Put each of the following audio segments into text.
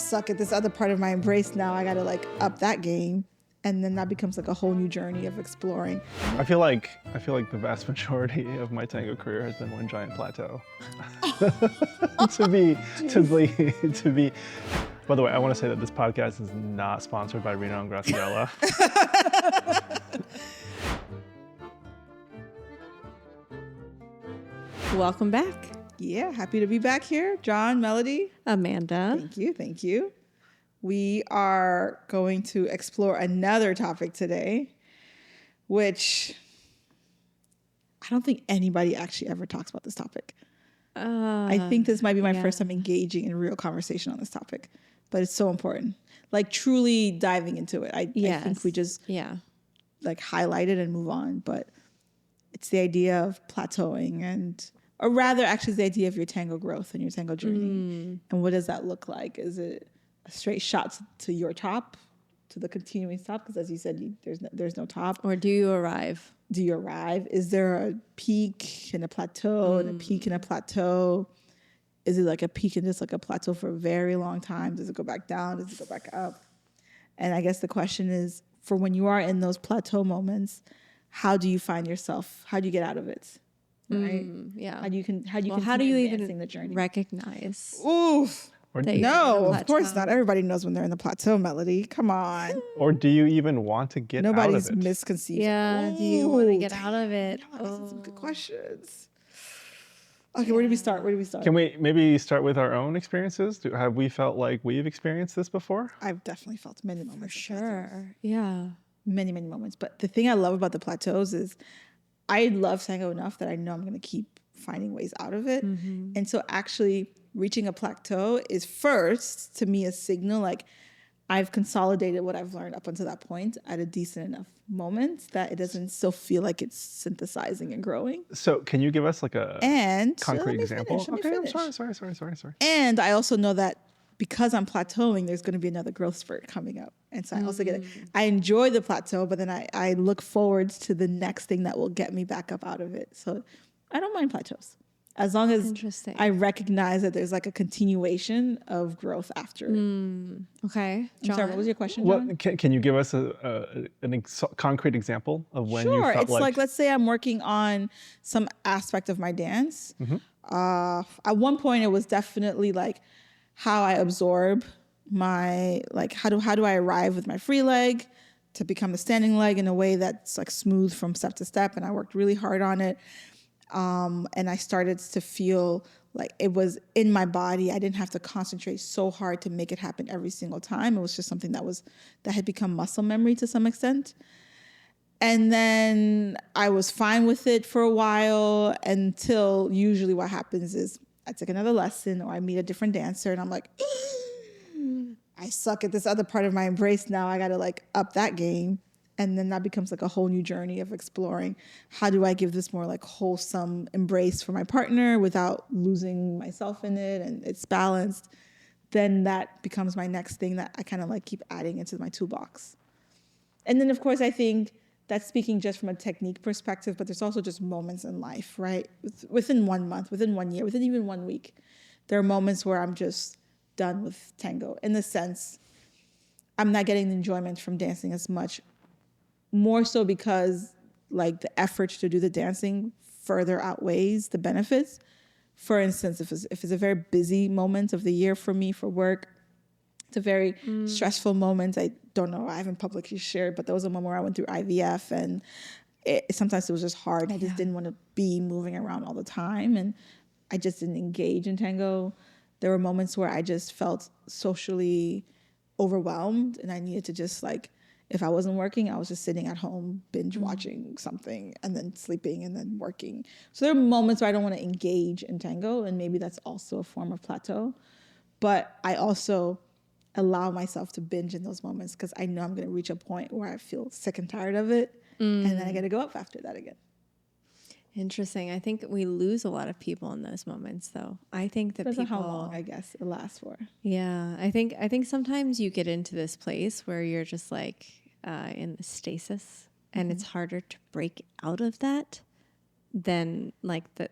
suck at this other part of my embrace now. I got to like up that game. And then that becomes like a whole new journey of exploring. I feel like the vast majority of my tango career has been one giant plateau. to be. By the way, I want to say that this podcast is not sponsored by Reno and Graciela. Welcome back. Yeah, happy to be back here. John, Melody. Amanda. Thank you. We are going to explore another topic today, which I don't think anybody actually ever talks about this topic. I think this might be my first time engaging in real conversation on this topic, but it's so important. Like truly diving into it. I think we just like highlight it and move on, but it's the idea of plateauing or rather actually the idea of your tango growth and your tango journey. And what does that look like? Is it a straight shot to your top, to the continuing top? Because as you said, there's no top. Or do you arrive? Is there a peak and a plateau and a peak and a plateau? Is it like a peak and just like a plateau for a very long time? Does it go back down? Does it go back up? And I guess the question is, for when you are in those plateau moments, how do you find yourself? How do you get out of it? Right? Yeah. How do you even the journey? Recognize? Oof. No, of course not. Plateau. Everybody knows when they're in the plateau, Melody. Come on. Or do you even want to get out of Nobody's it? misconceived. Yeah. Do you want to get out of it? These are some good questions. Okay, where do we start? Can we maybe start with our own experiences? Have we felt like we've experienced this before? I've definitely felt many moments. For sure. Yeah. Many, many moments. But the thing I love about the plateaus is I love tango enough that I know I'm going to keep finding ways out of it. And so actually reaching a plateau is first, to me, a signal like I've consolidated what I've learned up until that point at a decent enough moment that it doesn't still feel like it's synthesizing and growing. So can you give us like a concrete example? Let me finish. I'm sorry. And I also know that because I'm plateauing, there's going to be another growth spurt coming up. And so I also I enjoy the plateau, but then I look forward to the next thing that will get me back up out of it. So I don't mind plateaus. As long as I recognize that there's like a continuation of growth after it. Okay. I'm sorry, what was your question, John? What, can you give us a concrete example of when you felt it's like, let's say I'm working on some aspect of my dance. At one point, it was definitely like how I absorb my, like how do I arrive with my free leg to become the standing leg in a way that's like smooth from step to step. And I worked really hard on it. And I started to feel like it was in my body. I didn't have to concentrate so hard to make it happen every single time. It was just something that had become muscle memory to some extent. And then I was fine with it for a while until usually what happens is I take another lesson or I meet a different dancer and I'm like, I suck at this other part of my embrace now. I got to like up that game. And then that becomes like a whole new journey of exploring how do I give this more like wholesome embrace for my partner without losing myself in it and it's balanced. Then that becomes my next thing that I kind of like keep adding into my toolbox. And then of course I think that's speaking just from a technique perspective, but there's also just moments in life, right? Within 1 month, within 1 year, within even 1 week, there are moments where I'm just done with tango in the sense I'm not getting the enjoyment from dancing as much. More so because like the effort to do the dancing further outweighs the benefits. For instance, if it's a very busy moment of the year for me for work, it's a very stressful moment. I don't know, I haven't publicly shared, but there was a moment where I went through IVF and sometimes it was just hard. I just didn't want to be moving around all the time and I just didn't engage in tango. There were moments where I just felt socially overwhelmed and I needed to just like, if I wasn't working, I was just sitting at home, binge watching something and then sleeping and then working. So there are moments where I don't want to engage in tango and maybe that's also a form of plateau. But I also allow myself to binge in those moments because I know I'm going to reach a point where I feel sick and tired of it and then I got to go up after that again. Interesting. I think we lose a lot of people in those moments though. I think that Depends on how long I guess it lasts for. Yeah. I think sometimes you get into this place where you're just like, in the stasis and it's harder to break out of that than like the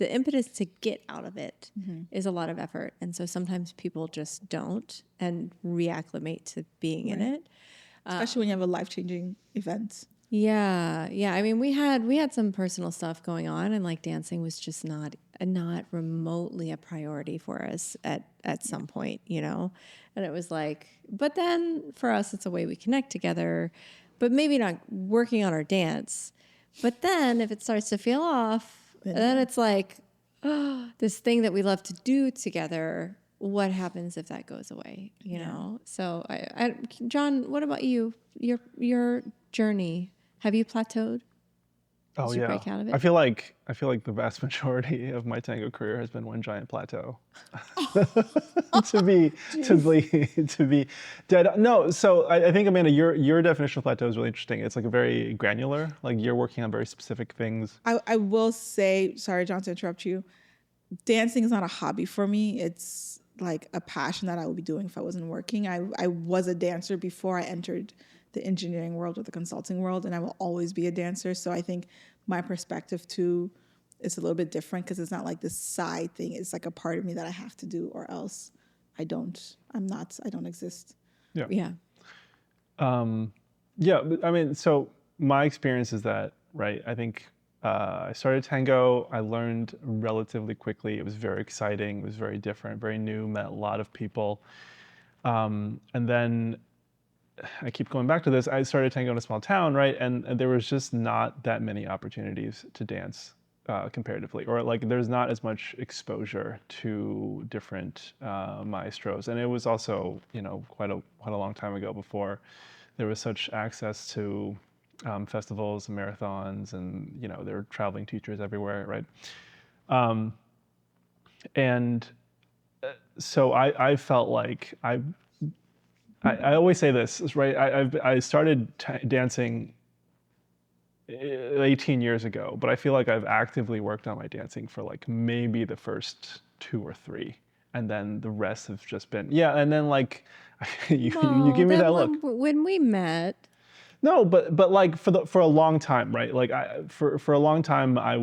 the impetus to get out of it is a lot of effort. And so sometimes people just don't and reacclimate to being in it. Especially when you have a life-changing event. Yeah. I mean, we had some personal stuff going on, and like dancing was just not remotely a priority for us at some point, you know? And it was like, but then for us, it's a way we connect together, but maybe not working on our dance. But then if it starts to feel off, then it's like, oh, this thing that we love to do together, what happens if that goes away, you know? So John, what about you? Your journey, have you plateaued? Oh Did you yeah. break out of it? I feel like the vast majority of my tango career has been one giant plateau. to be dead. No, so I think, Amanda, your definition of plateau is really interesting. It's like a very granular, like you're working on very specific things. I will say, sorry, John, to interrupt you. Dancing is not a hobby for me. It's like a passion that I would be doing if I wasn't working. I was a dancer before I entered the engineering world or the consulting world, and I will always be a dancer. So I think my perspective too is a little bit different because it's not like this side thing. It's like a part of me that I have to do, or else I don't exist. Yeah. Yeah. Yeah, but, I mean, so my experience is that, right, I think I started tango, I learned relatively quickly. It was very exciting, it was very different, very new, met a lot of people. And then I keep going back to this, I started tango in a small town, right, and there was just not that many opportunities to dance comparatively, or like there's not as much exposure to different maestros. And it was also, you know, quite a long time ago before there was such access to festivals and marathons, and you know there were traveling teachers everywhere, right? And so I felt like I always say this, right? I started dancing 18 years ago, but I feel like I've actively worked on my dancing for like maybe the first 2 or 3, and then the rest have just been And then like you give me that look. When we met. No, but like for a long time, right? Like for a long time I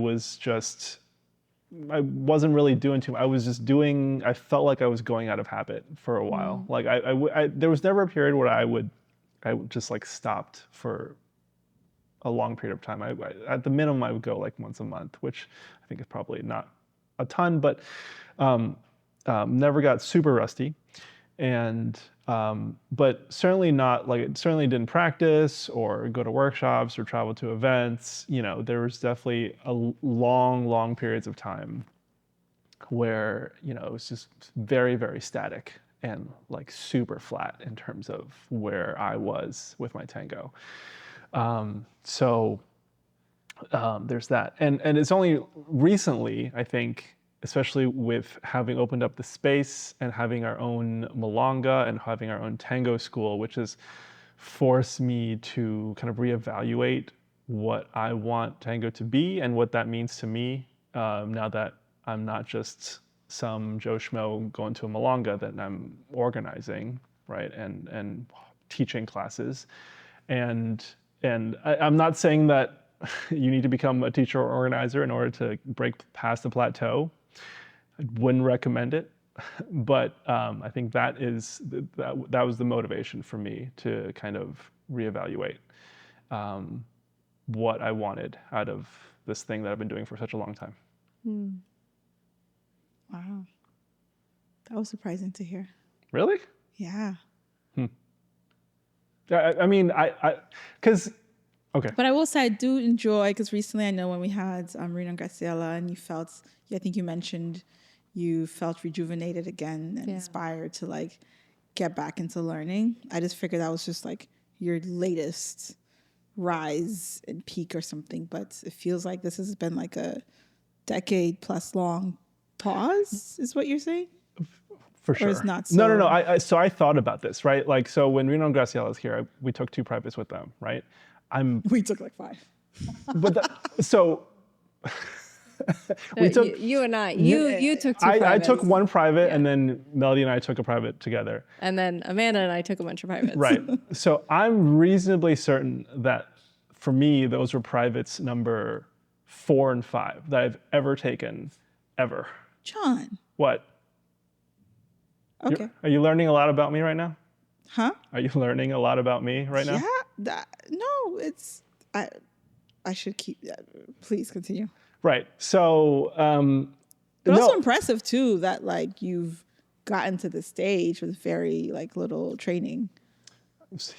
wasn't really doing too much. I was just doing. I felt like I was going out of habit for a while. Like there was never a period where I would just like stopped for a long period of time. At the minimum I would go like once a month, which I think is probably not a ton, but never got super rusty. And but certainly certainly didn't practice or go to workshops or travel to events. You know, there was definitely a long periods of time where, you know, it was just very, very static and like super flat in terms of where I was with my tango. There's that. And it's only recently, I think, especially with having opened up the space and having our own milonga and having our own tango school, which has forced me to kind of reevaluate what I want tango to be and what that means to me, now that I'm not just some Joe Schmo going to a milonga, that I'm organizing, right, and teaching classes. And I'm not saying that you need to become a teacher or organizer in order to break past the plateau. I wouldn't recommend it, but I think that was the motivation for me to kind of reevaluate what I wanted out of this thing that I've been doing for such a long time. Wow, that was surprising to hear. Really? Yeah. I mean, because. Okay. But I will say I do enjoy, because recently I know when we had Reno and Graciela, and I think you mentioned you felt rejuvenated again and inspired to like get back into learning. I just figured that was just like your latest rise and peak or something, but it feels like this has been like a decade plus long pause, is what you're saying? For sure. Or it's not so? No. So I thought about this, right? Like, so when Reno and Graciela was here, we took 2 privates with them, right? We took like 5. But we took. You and you took 2 privates. I took 1 private, and then Melody and I took a private together. And then Amanda and I took a bunch of privates. Right. So I'm reasonably certain that for me, those were privates number 4 and 5 that I've ever taken ever. John. What? Okay. Are you learning a lot about me right now? Huh? Are you learning a lot about me right now? Yeah. No, it's I should keep that. Please continue. Right. So, But no. also impressive too that like you've gotten to the stage with very like little training.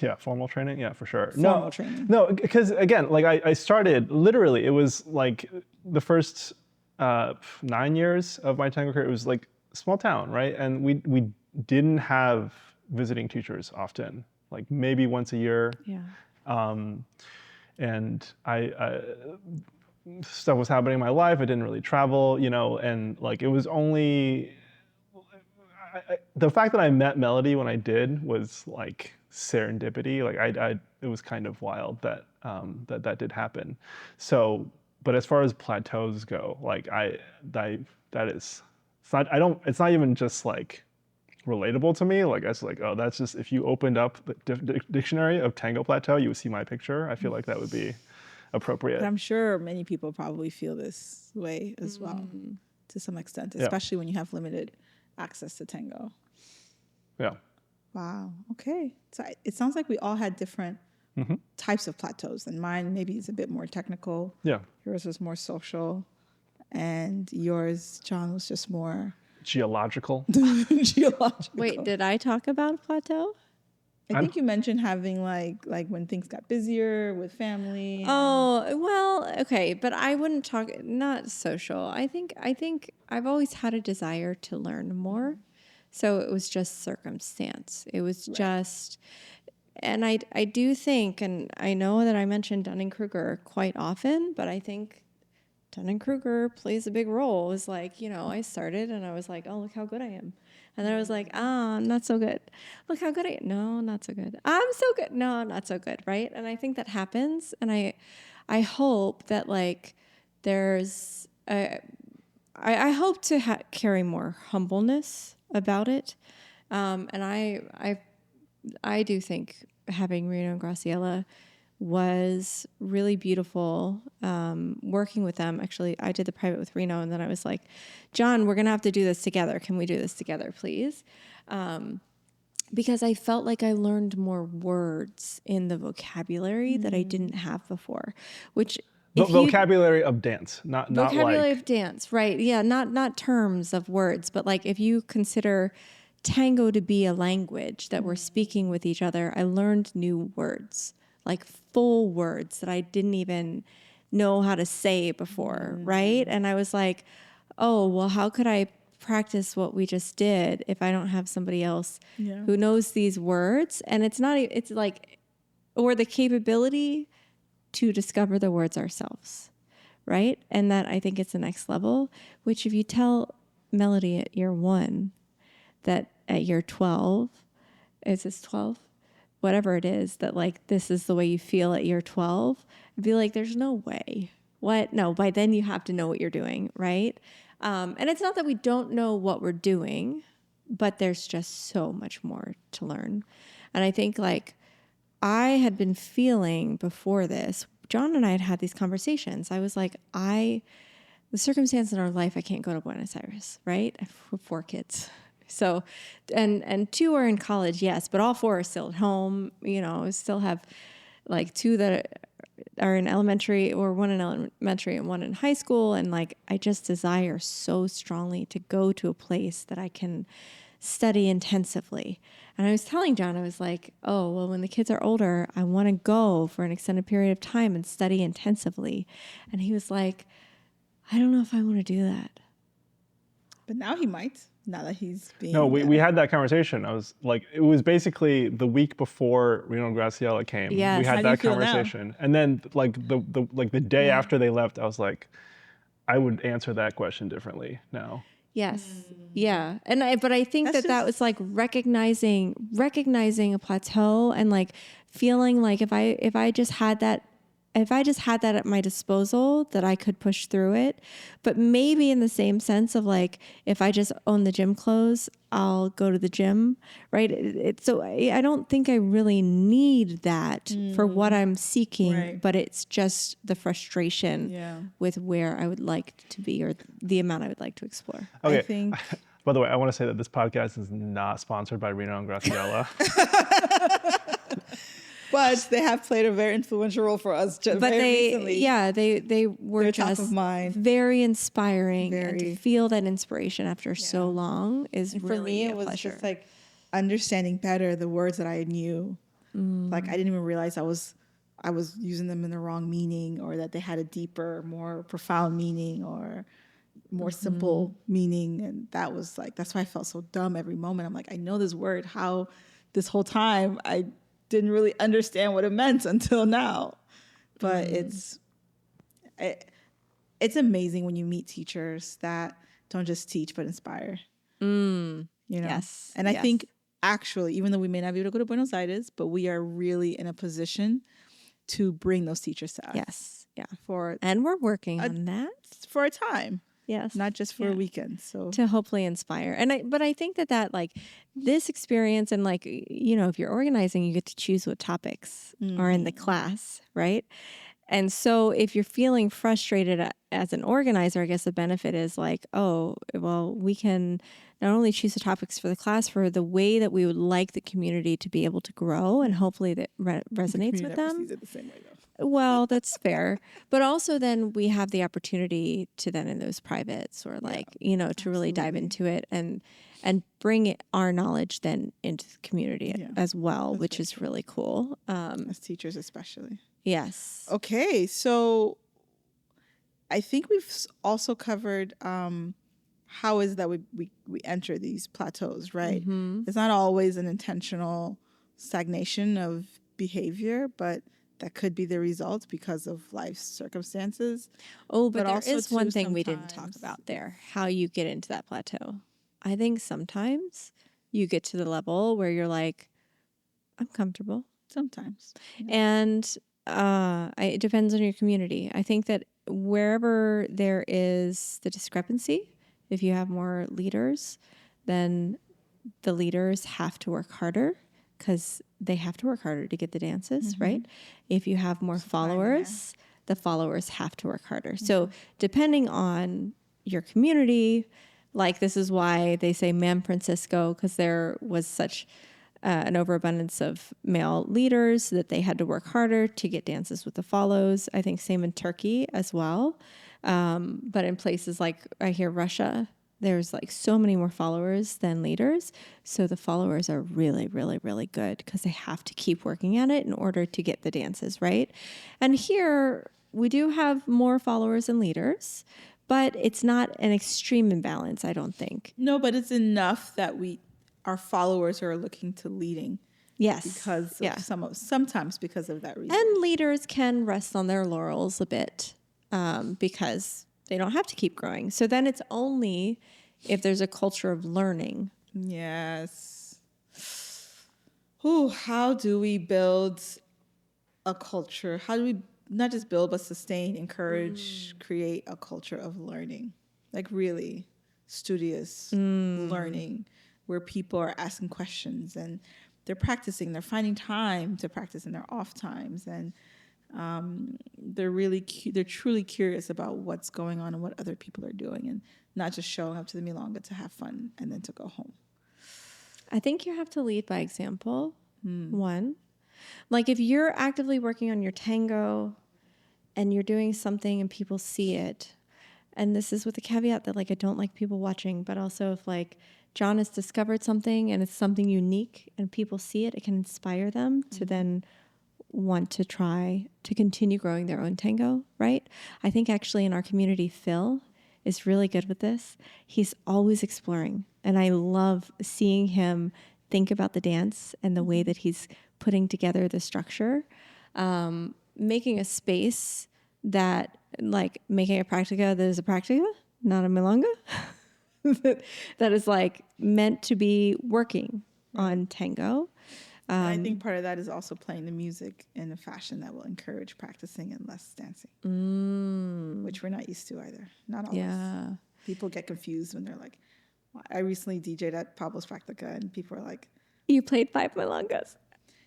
Yeah, formal training. Yeah, for sure. Formal training. No, because again, like I started literally. It was like the first 9 years of my Tango career. It was like a small town, right? And we didn't have visiting teachers often. Like maybe once a year. Yeah. And stuff was happening in my life. I didn't really travel, and like it was only the fact that I met Melody when I did was like serendipity. Like it was kind of wild that that did happen. So, but as far as plateaus go, like it's not even just like relatable to me. Like it's like, oh, that's just, if you opened up the dictionary of Tango Plateau, you would see my picture. I feel like that would be appropriate. But I'm sure many people probably feel this way as well, to some extent, especially when you have limited access to Tango. Yeah. Wow. Okay. So it sounds like we all had different types of plateaus, and mine maybe is a bit more technical. Yeah. Yours was more social, and yours, John, was just more geological. geological. Wait, did I talk about a plateau? I think you mentioned having like when things got busier with family. Oh, well, okay, but I wouldn't talk, not social. I think I've always had a desire to learn more. So it was just circumstance. It was just, and I do think, and I know that I mentioned Dunning-Kruger quite often, but I think Dunning-Kruger plays a big role. It was like, I started and I was like, oh, look how good I am. And then I was like, not so good. Look how good I am. No, not so good. I'm so good. No, not so good. Right. And I think that happens. And I hope that like there's, I hope to carry more humbleness about it. And I do think having Reno and Graciela was really beautiful. Working with them, actually, I did the private with Reno, and then I was like, John, we're gonna have to do this together. Can we do this together, please? Because I felt like I learned more words in the vocabulary that I didn't have before, which vocabulary of dance, not vocabulary like of dance, right? Yeah, not terms of words, but like if you consider Tango to be a language that we're speaking with each other, I learned new words, like full words that I didn't even know how to say before, right? And I was like, oh, well, how could I practice what we just did if I don't have somebody else who knows these words? And it's like, or the capability to discover the words ourselves, right? And that I think it's the next level, which if you tell Melody at year 1 that at year 12, is this 12? Whatever it is, that like this is the way you feel at year 12, I'd be like, there's no way. What? No, by then you have to know what you're doing, right? And it's not that we don't know what we're doing, but there's just so much more to learn. And I think like I had been feeling before this, John and I had these conversations. I was like, the circumstance in our life, I can't go to Buenos Aires, right? I have 4 kids. So, and 2 are in college, yes, but all 4 are still at home. I still have like 2 that are in elementary, or 1 in elementary and 1 in high school. And like, I just desire so strongly to go to a place that I can study intensively. And I was telling John, I was like, oh, well, when the kids are older, I want to go for an extended period of time and study intensively. And he was like, I don't know if I want to do that. But now he might. Now that he's being... No, we had that conversation. I was like, it was basically the week before Reno and Graciela came. Yes. We had How do you that feel conversation. Now? And then like the day after they left, I was like, I would answer that question differently now. Yes. Yeah. But I think that was like recognizing a plateau, and like feeling like if I just had that if I just had that at my disposal, that I could push through it. But maybe in the same sense of like, if I just own the gym clothes, I'll go to the gym, right? So I don't think I really need that for what I'm seeking, Right. but it's just the frustration with where I would like to be or the amount I would like to explore. Okay. I think. By the way, I want to say that this podcast is not sponsored by Reno and Graciela. But they have played a very influential role for us just But very recently. they were They're just top of mind. very inspiring, and to Very. feel that inspiration after so long is And really for me, a it was pleasure. just like understanding better the words that I knew. Like I didn't even realize I was using them in the wrong meaning, or that they had a deeper, more profound meaning, or more simple meaning. And that was like, that's why I felt so dumb every moment. I'm like, I know this word. How this whole time I didn't really understand what it meant until now. But it's amazing when you meet teachers that don't just teach but inspire. You know? Yes. And I think actually, even though we may not be able to go to Buenos Aires, but we are really in a position to bring those teachers to us. Yes. Yeah. For And we're working on that. for a time, Yes. not just for a weekend. So to hopefully inspire. But I think that like this experience, and like, you know, if you're organizing, you get to choose what topics are in the class, right? And so if you're feeling frustrated as an organizer, I guess the benefit is like, oh, well, we can not only choose the topics for the class, for the way that we would like the community to be able to grow, and hopefully that resonates with them. sees it the same way, though. Well, that's fair. But also then we have the opportunity to then in those privates, or like, you know, to really dive into it and bring our knowledge then into the community as well, which is really cool. As teachers especially. Yes. Okay, so I think we've also covered how is that we enter these plateaus, right? It's not always an intentional stagnation of behavior, but that could be the result because of life's circumstances. Oh, but there also is one too, thing we didn't talk about there, how you get into that plateau. I think sometimes you get to the level where you're like, I'm comfortable. Sometimes. And it depends on your community. I think that wherever there is the discrepancy, if you have more leaders, then the leaders have to work harder, because they have to work harder to get the dances, right? If you have more followers, the followers have to work harder. So depending on your community, like this is why they say Mam Francisco, because there was such an overabundance of male leaders that they had to work harder to get dances with the follows. I think same in Turkey as well. But in places like I hear Russia, there's like so many more followers than leaders. So the followers are really, really, really good, because they have to keep working at it in order to get the dances, right? And here we do have more followers than leaders, but it's not an extreme imbalance, I don't think. No, but it's enough that our followers are looking to leading. Yes. Because of sometimes because of that reason. And leaders can rest on their laurels a bit, because they don't have to keep growing. So then it's only if there's a culture of learning. Yes. Ooh, how do we build a culture? How do we not just build, but sustain, encourage, create a culture of learning? Like really studious learning, where people are asking questions and they're practicing, they're finding time to practice in their off times, and they're truly curious about what's going on and what other people are doing, and not just showing up to the milonga to have fun and then to go home. I think you have to lead by example. One, like if you're actively working on your tango and you're doing something and people see it, and this is with the caveat that like I don't like people watching, but also if like John has discovered something and it's something unique and people see it, it can inspire them to then want to try to continue growing their own tango, right? I think actually in our community, Phil is really good with this. He's always exploring, and I love seeing him think about the dance and the way that he's putting together the structure, making a space that, like making a practica that is a practica, not a milonga, that is like meant to be working on tango. And I think part of that is also playing the music in a fashion that will encourage practicing and less dancing, which we're not used to either. Not always. Yeah. People get confused when they're like, I recently DJ'd at Pablo's Practica, and people are like, You played 5 milongas.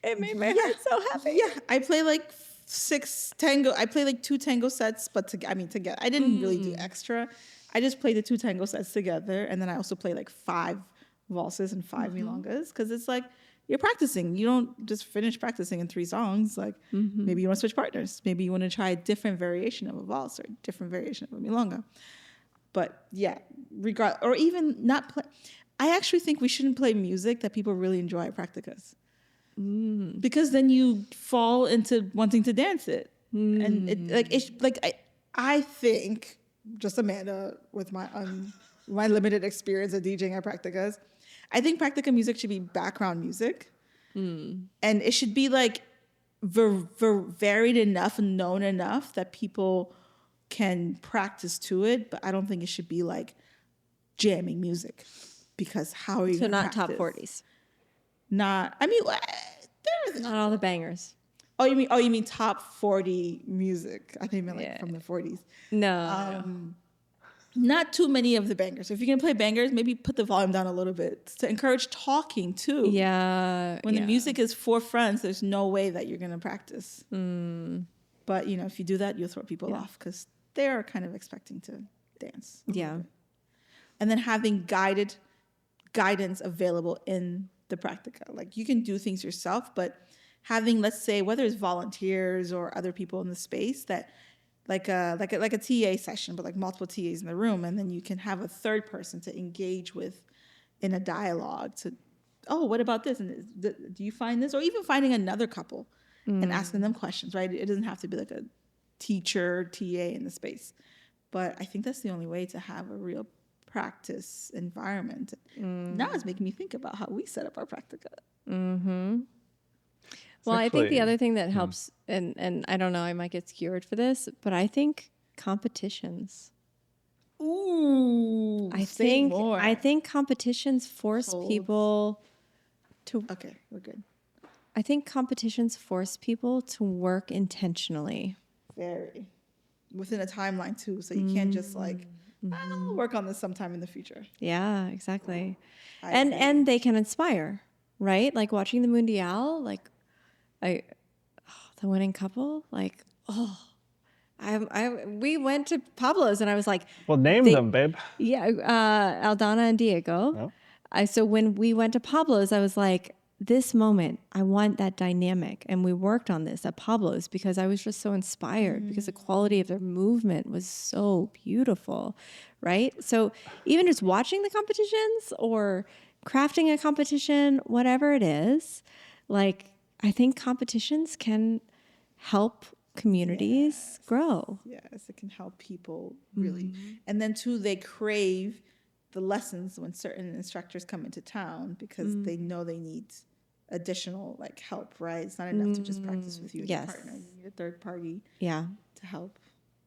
It made my heart so happy. yeah, I play like 6 tango. I play like 2 tango sets, but together. I didn't really do extra. I just played the 2 tango sets together, and then I also play like 5 valses and 5 milongas, because it's like you're practicing. You don't just finish practicing in 3 songs. Like maybe you want to switch partners. Maybe you want to try a different variation of a valse or a different variation of a milonga. But yeah, or even not play. I actually think we shouldn't play music that people really enjoy at practicas. Because then you fall into wanting to dance it. And I think, just Amanda, with my limited experience at DJing at practicas, I think practica music should be background music. And it should be like varied enough and known enough that people can practice to it, but I don't think it should be like jamming music, because how are you So gonna not practice? top 40s. Not, I mean, there's Not all the bangers. Oh, you mean top 40 music? I think you meant like from the 40s. No. Not too many of the bangers. If you're gonna play bangers, maybe put the volume down a little bit to encourage talking too. Yeah. When the music is for friends, there's no way that you're gonna practice. But if you do that, you'll throw people off, because they're kind of expecting to dance. Yeah. And then having guidance available in the practica. Like you can do things yourself, but having, let's say, whether it's volunteers or other people in the space, that like a TA session, but like multiple TAs in the room, and then you can have a third person to engage with in a dialogue to, oh, what about this? And do you find this? Or even finding another couple and asking them questions, right? It doesn't have to be like a teacher, TA in the space. But I think that's the only way to have a real practice environment. Now it's making me think about how we set up our practica. Well, I think the other thing that helps, and I don't know, I might get skewered for this, but I think competitions. Ooh, I say more. think competitions force people to. Okay, we're good. I think competitions force people to work intentionally. Very. Within a timeline too, so you can't just like, I'll work on this sometime in the future. Yeah, exactly. I agree. And they can inspire, right? Like watching the Mundial, like the winning couple, like, we went to Pablo's and I was like, Well, name them, babe. yeah, Aldana and Diego. Oh. So when we went to Pablo's, I was like, this moment, I want that dynamic. And we worked on this at Pablo's because I was just so inspired because the quality of their movement was so beautiful, right? So even just watching the competitions or crafting a competition, whatever it is, like, I think competitions can help communities grow. Yes, it can help people really. And then too, they crave the lessons when certain instructors come into town, because they know they need additional like help, right? It's not enough to just practice with you and your partner. You need a third party to help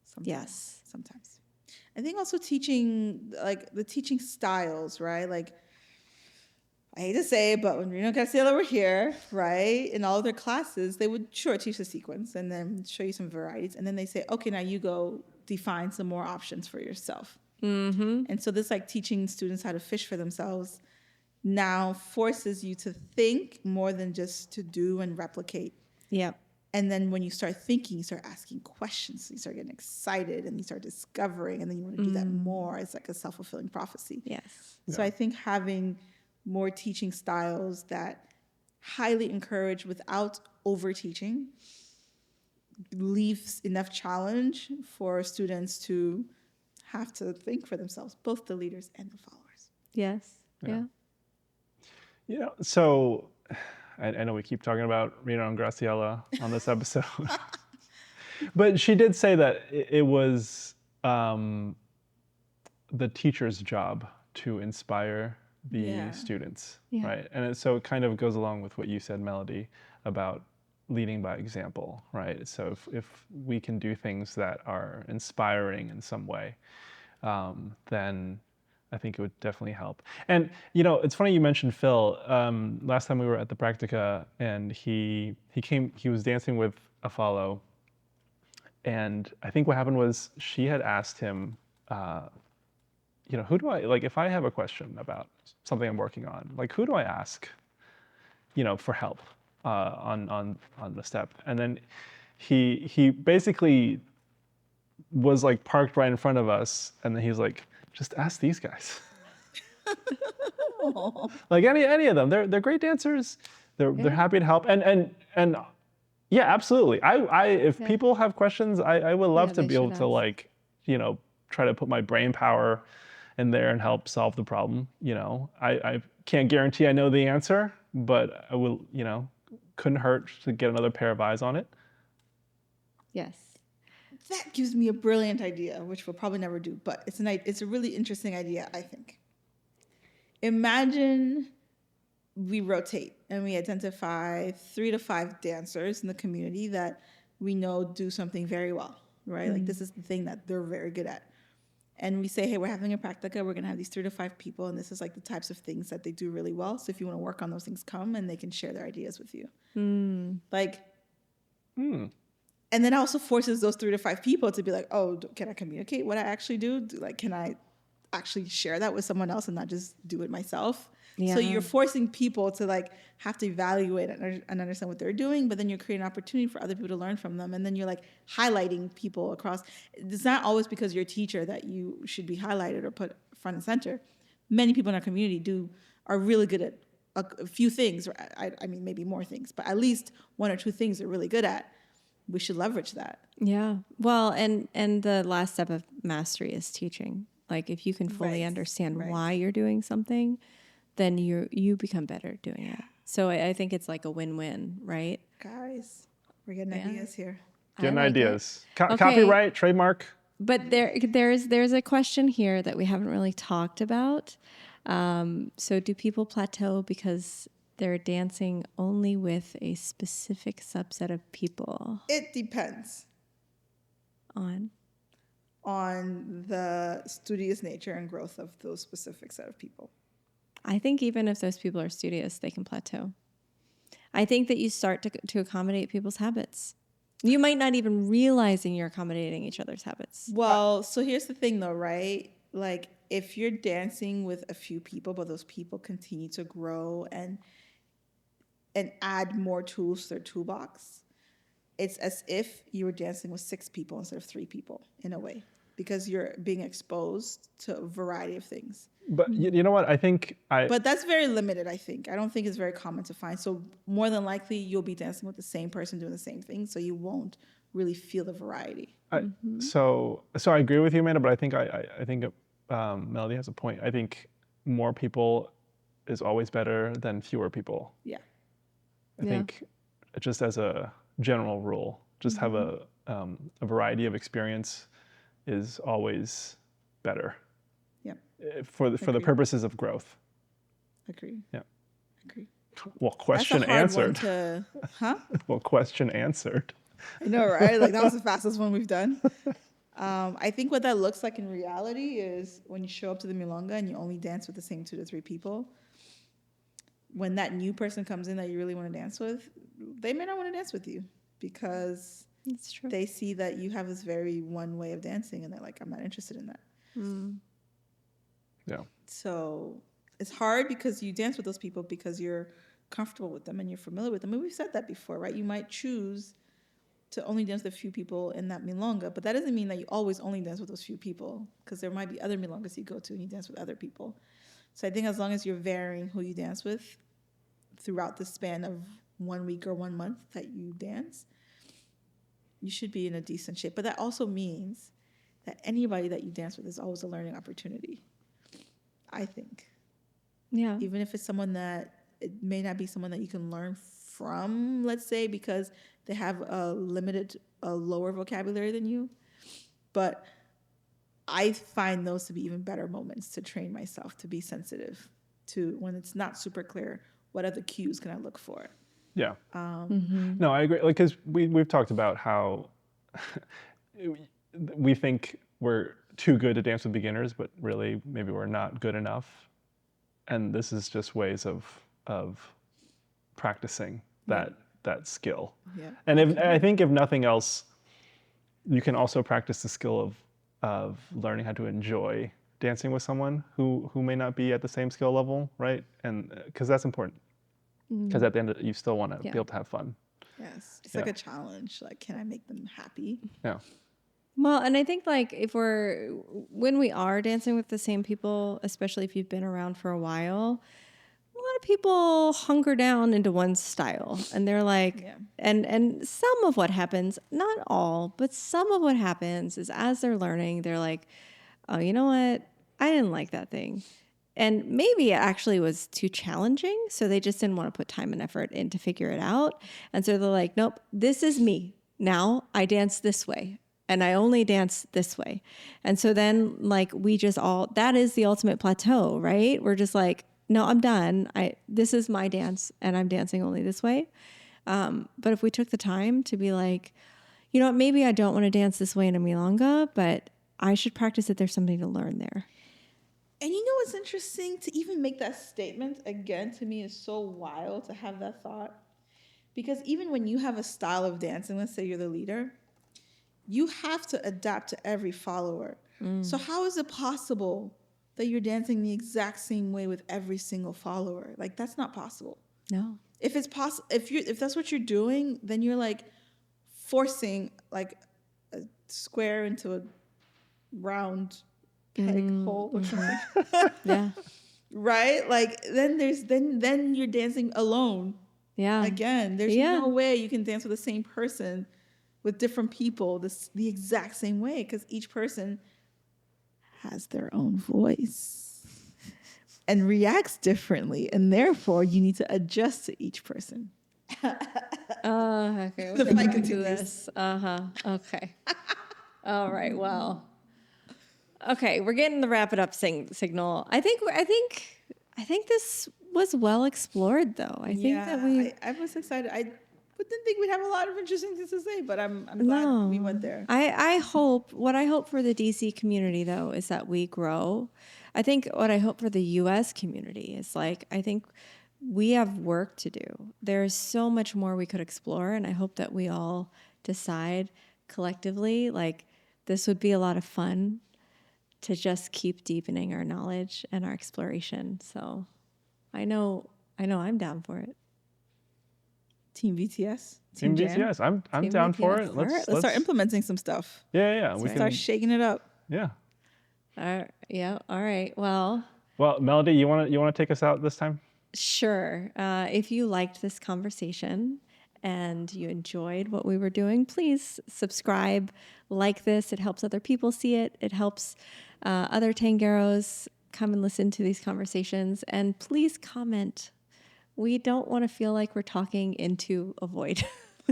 sometimes. I think also teaching, like the teaching styles, right? Like, I hate to say it, but when Reno Castilla were here, right, in all of their classes, they would teach the sequence and then show you some varieties. And then they say, okay, now you go define some more options for yourself. And so this like teaching students how to fish for themselves now forces you to think more than just to do and replicate. Yep. And then when you start thinking, you start asking questions. You start getting excited and you start discovering, and then you want to do that more. It's like a self-fulfilling prophecy. Yes. So I think having more teaching styles that highly encourage without over teaching leaves enough challenge for students to have to think for themselves, both the leaders and the followers. Yes. Yeah. So I know we keep talking about Reno and Graciela on this episode, but she did say that it was the teacher's job to inspire the students, right? And so it kind of goes along with what you said, Melody, about leading by example, right? So if we can do things that are inspiring in some way, then I think it would definitely help. And it's funny you mentioned Phil. Last time we were at the Practica, and he was dancing with a follow, and I think what happened was she had asked him, who do I like if I have a question about something I'm working on? Like, who do I ask, for help on the step? And then he basically was like parked right in front of us, and then he's like, just ask these guys. Like any of them, they're great dancers. They're happy to help, and yeah, absolutely. I if people have questions, I would love to be able to like, try to put my brain power in there and help solve the problem. I can't guarantee I know the answer, but I will, couldn't hurt to get another pair of eyes on it. Yes. That gives me a brilliant idea, which we'll probably never do, but it's a really interesting idea, I think. Imagine we rotate and we identify 3 to 5 dancers in the community that we know do something very well, right? Like this is the thing that they're very good at. And we say, hey, we're having a practica. We're going to have these 3 to 5 people, and this is like the types of things that they do really well. So if you want to work on those things, come, and they can share their ideas with you. And then it also forces those 3 to 5 people to be like, oh, can I communicate what I actually do? Like, can I actually share that with someone else and not just do it myself? Yeah. So you're forcing people to like have to evaluate and understand what they're doing, but then you're creating an opportunity for other people to learn from them. And then you're like highlighting people across. It's not always because you're a teacher that you should be highlighted or put front and center. Many people in our community are really good at a few things. I mean, maybe more things, but at least 1 or 2 things they're really good at. We should leverage that. Yeah. Well, and the last step of mastery is teaching. Like if you can fully understand why you're doing something, then you become better doing it. So I think it's like a win-win, right? Guys, we're getting ideas here. Getting ideas. Copyright, trademark. But there's a question here that we haven't really talked about. So do people plateau because they're dancing only with a specific subset of people? It depends. On the studious nature and growth of those specific set of people. I think even if those people are studious, they can plateau. I think that you start to accommodate people's habits. You might not even realizing you're accommodating each other's habits. Well, so here's the thing though, right? Like if you're dancing with a few people, but those people continue to grow and add more tools to their toolbox, it's as if you were dancing with 6 people instead of 3 people in a way, because you're being exposed to a variety of things. But you know what? I think But that's very limited, I think. I don't think it's very common to find. So more than likely, you'll be dancing with the same person doing the same thing, so you won't really feel the variety. So I agree with you, Amanda, but I think Melody has a point. I think more people is always better than fewer people. Yeah. I think just as a general rule, just have a variety of experience is always better. For the purposes of growth. Agree. Yeah. Agree. Well, question answered. Well, question answered. I know, right? Like that was the fastest one we've done. I think what that looks like in reality is when you show up to the milonga and you only dance with the same 2 to 3 people. When that new person comes in that you really want to dance with, they may not want to dance with you because they see that you have this very one way of dancing and they're like, I'm not interested in that. Yeah. So it's hard because you dance with those people because you're comfortable with them and you're familiar with them. And we've said that before, right? You might choose to only dance with a few people in that milonga, but that doesn't mean that you always only dance with those few people because there might be other milongas you go to and you dance with other people. So I think as long as you're varying who you dance with throughout the span of 1 week or 1 month that you dance, you should be in a decent shape. But that also means that anybody that you dance with is always a learning opportunity, I think. Yeah. Even if it's someone that, it may not be someone that you can learn from, let's say, because they have a lower vocabulary than you. But I find those to be even better moments to train myself to be sensitive to when it's not super clear, what other cues can I look for? Yeah. No, I agree. Like, because we've talked about how we think we're too good to dance with beginners, but really maybe we're not good enough. And this is just ways of practicing that skill. Yeah. And I think if nothing else, you can also practice the skill of learning how to enjoy dancing with someone who may not be at the same skill level, right? And because that's important. Because at the end of it, you still want to be able to have fun. Yes. It's like a challenge. Like, can I make them happy? Yeah. Well, and I think like when we are dancing with the same people, especially if you've been around for a while, a lot of people hunker down into one style, and they're like, and some of what happens, not all, but some of what happens is as they're learning, they're like, oh, you know what? I didn't like that thing. And maybe it actually was too challenging. So they just didn't want to put time and effort in to figure it out. And so they're like, nope, this is me. Now I dance this way. And I only dance this way. And so then like that is the ultimate plateau, right? We're just like, no, I'm done. This is my dance and I'm dancing only this way. But if we took the time to be like, you know what, maybe I don't want to dance this way in a milonga, but I should practice it. There's something to learn there. And you know what's interesting? To even make that statement, again, to me is so wild to have that thought. Because even when you have a style of dancing, let's say you're the leader, you have to adapt to every follower. So how is it possible that you're dancing the exact same way with every single follower? Like, that's not possible. No. If it's possible, if that's what you're doing, then you're like forcing like a square into a round peg hole or something. Yeah. Right? Like then you're dancing alone. Yeah. Again, there's no way you can dance with the same person with different people the exact same way, because each person has their own voice and reacts differently, and therefore you need to adjust to each person. Okay. The fight continues. This. Okay. All right. Well. Okay, we're getting the wrap it up signal. I think this was well explored, though. I think that I was excited. I didn't think we'd have a lot of interesting things to say, but I'm glad we went there. I hope for the DC community though is that we grow. I think what I hope for the US community is like, I think we have work to do. There's so much more we could explore, and I hope that we all decide collectively like this would be a lot of fun to just keep deepening our knowledge and our exploration. So I know I'm down for it. Team BTS. Team BTS. I'm down for it. Let's start implementing some stuff. Yeah. We start shaking it up. Yeah. Yeah. All right. Well, Melody, you want to take us out this time? Sure. If you liked this conversation and you enjoyed what we were doing, please subscribe, like this. It helps other people see it. It helps other Tangeros come and listen to these conversations. And please comment. We don't want to feel like we're talking into a void.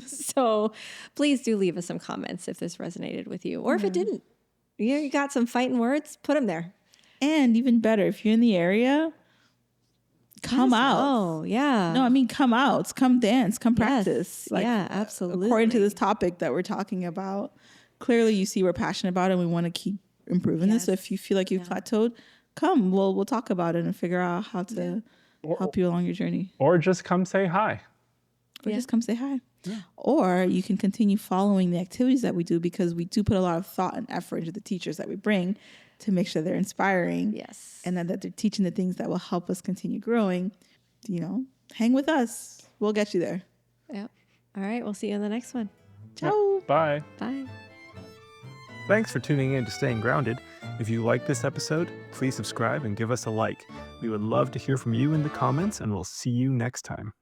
So please do leave us some comments if this resonated with you. Or if it didn't. You got some fighting words, put them there. And even better, if you're in the area, come out. Oh, yeah. No, I mean, come out. Come dance. Come practice. Yes. Yeah, absolutely. According to this topic that we're talking about, clearly you see we're passionate about it and we want to keep improving this. So if you feel like you've plateaued, come. We'll talk about it and figure out how to help you along your journey. Or just come say hi. Or just come say hi. Yeah. Or you can continue following the activities that we do, because we do put a lot of thought and effort into the teachers that we bring to make sure they're inspiring. Yes. And that they're teaching the things that will help us continue growing. You know, hang with us. We'll get you there. Yep. All right. We'll see you in the next one. Ciao. Bye. Bye. Thanks for tuning in to Staying Grounded. If you like this episode, please subscribe and give us a like. We would love to hear from you in the comments, and we'll see you next time.